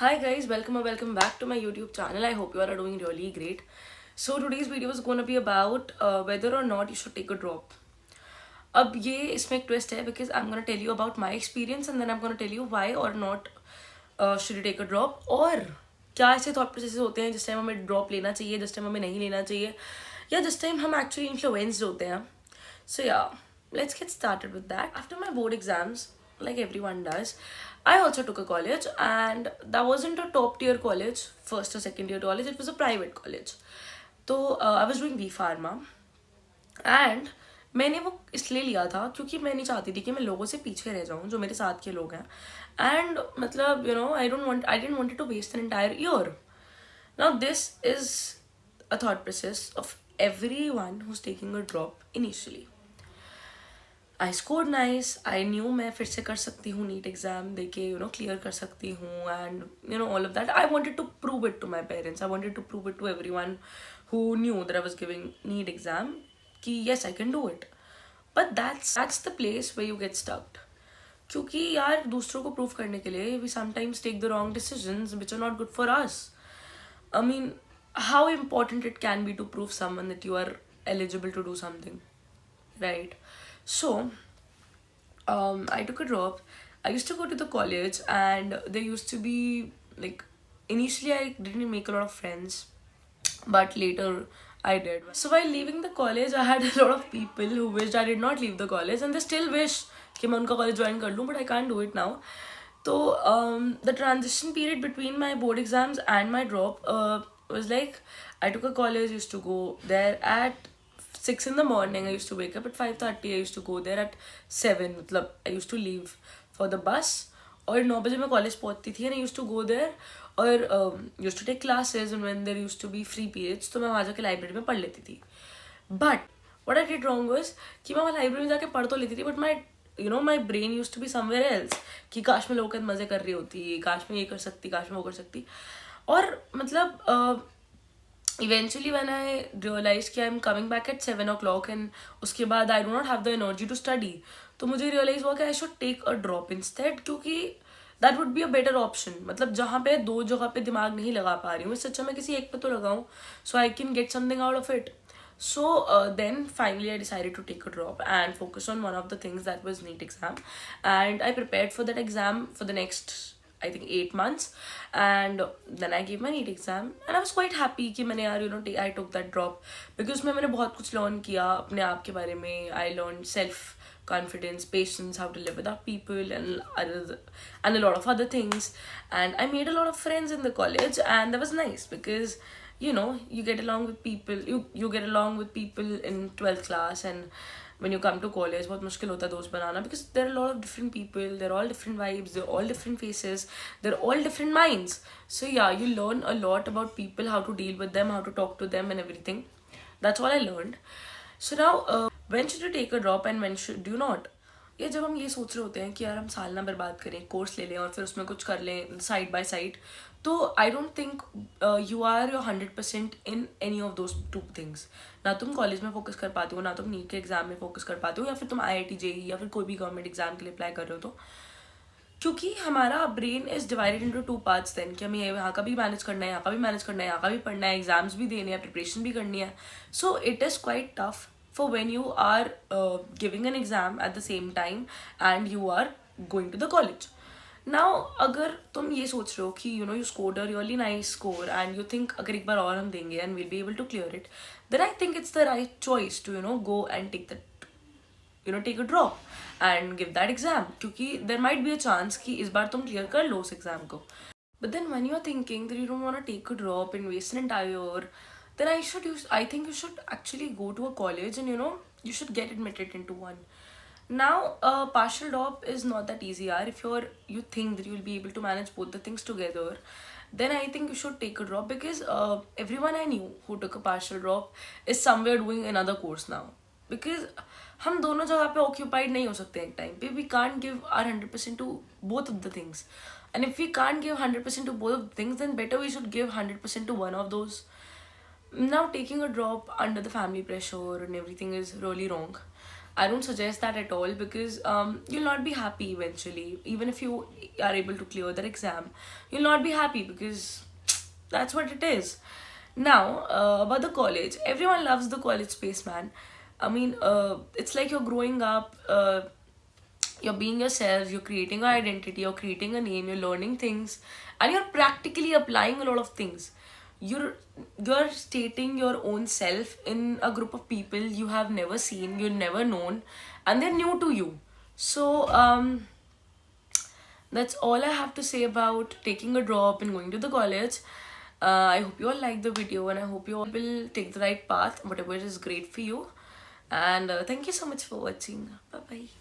Hi guys, welcome or welcome back to my YouTube channel. I hope you all are doing really great. So today's video is going to be about whether or not you should take a drop. अब ये इसमें एक twist है because I'm going to tell you about my experience and then I'm going to tell you why or not should you take a drop और क्या ऐसे thought processes होते हैं जिस टाइम हमें drop लेना चाहिए, जिस टाइम हमें नहीं लेना चाहिए या जिस टाइम हम actually influenced होते हैं. So yeah, let's get started with that. After my board exams, like everyone does, I also took a college and that wasn't a top tier college, first or second tier college, it was a private college. So I was doing B Pharma and मैंने वो इसलिए लिया था क्योंकि मैं नहीं चाहती थी कि मैं लोगों से पीछे रह जाऊँ जो मेरे साथ के लोग हैं एंड मतलब I didn't wanted to waste an entire year. Now this is a thought process of everyone who's taking a drop initially. I scored nice. I knew मैं फिर से कर सकती हूँ नीट एग्जाम दे के क्लियर कर सकती हूँ and all of that. I wanted to prove it to my parents. I wanted to prove it to every one who knew that I was giving NEET exam कि yes I can do it. But that's the place way you get stucked. क्योंकि यार दूसरों को prove करने के लिए we sometimes take the wrong decisions which are not good for us. I mean, how important it can be to prove someone that you are eligible to do something, right? So, I took a drop. I used to go to the college, and there used to be like initially I didn't make a lot of friends, but later I did. So while leaving the college, I had a lot of people who wished I did not leave the college, and they still wish कि मैं उनका college join कर लूँ, but I can't do it now. So the transition period between my board exams and my drop was like I took a college, used to go there at 6 in the morning. I used to wake up at 5:30. I used to go there at 7. मतलब I used to leave for the bus. और 9 बजे मैं college पहुंचती थी and I used to go there और used to take classes and when there used to be free periods तो मैं वहाँ जाके लाइब्रेरी में पढ़ लेती थी. But what I did wrong was कि मैं वहाँ लाइब्रेरी में जाके पढ़ तो लेती थी but my brain used to be somewhere else कि काश मैं लोगों के मज़े कर रही होती, काश मैं ये कर सकती, काश मैं वो कर सकती. और मतलब eventually when I realized कि I'm coming back at 7 o'clock and उसके बाद I do not have the energy to study, तो मुझे realize हुआ कि I should take a drop instead क्योंकि that would be a better option. मतलब जहाँ पे दो जगह पे दिमाग नहीं लगा पा रही हूँ इससे अच्छा मैं किसी एक पे तो लगाऊँ so I can get something out of it. So then finally I decided to take a drop and focus on one of the things that was NEET exam, and I prepared for that exam for the next I think 8 months, and then I gave my NEET exam and I was quite happy कि मैंने यार I took that drop because उसमें मैंने बहुत कुछ learn किया अपने आप के बारे में. I learned self confidence, patience, how to live without people and a lot of other things, and I made a lot of friends in the college and that was nice because you get along with people. You get along with people in 12th class, and when you come to college बहुत मुश्किल होता है दोस्त बनाना because there are a lot of different people, they're all different vibes, they're all different faces, they're all different minds. So yeah, you learn a lot about people, how to deal with them, how to talk to them and everything. That's all I learned. So now when should you take a drop and when should you not? ये जब हम ये सोच रहे होते हैं कि यार हम साल ना बर्बाद करें, कोर्स ले लें और फिर उसमें कुछ कर लें साइड बाय साइड, तो I don't think you are your 100% in any of those two things. ना तुम कॉलेज में फोकस कर पाते हो, ना तुम नीट के एग्जाम में फोकस कर पाते हो, या फिर तुम IIT JEE या फिर कोई भी गवर्नमेंट एग्जाम के लिए अप्लाई कर रहे हो. तो क्योंकि हमारा brain is divided into 2 parts then कि हमें यहाँ का भी मैनेज करना है, यहाँ का भी मैनेज करना है, यहाँ का भी पढ़ना है, एग्जाम्स भी देने हैं, प्रिपरेशन भी करनी है. So it is quite tough for when you are giving an exam at the same time and you are going to the college. Now अगर तुम ये सोच रहे हो कि you scored a really nice score and you think अगर एक बार और हम देंगे and we'll be able to clear it, then I think it's the right choice to go and take that take a drop and give that exam क्योंकि there might be a chance कि इस बार तुम clear कर लो उस exam को. But then when you're thinking that you don't want to take a drop and waste an entire year, then I think you should actually go to a college and you should get admitted into one. Now partial drop is not that easy yaar. If you think that you'll be able to manage both the things together, then I think you should take a drop because everyone I knew who took a partial drop is somewhere doing another course now. Because हम दोनों जगह पे occupied नहीं हो सकते एक time पे. We can't give our 100% to both of the things, and if we can't give 100% to both of the things, then better we should give 100% to one of those. Now taking a drop under the family pressure and everything is really wrong. I don't suggest that at all, because you'll not be happy eventually. Even if you are able to clear that exam, you'll not be happy, because that's what it is. Now, about the college, everyone loves the college space, man. I mean, it's like you're growing up, you're being yourself, you're creating an identity, you're creating a name, you're learning things, and you're practically applying a lot of things. You're stating your own self in a group of people you have never seen, you've never known, and they're new to you. So that's all I have to say about taking a drop and going to the college. I hope you all like the video, and I hope you all will take the right path, whatever is great for you. And thank you so much for watching. Bye bye.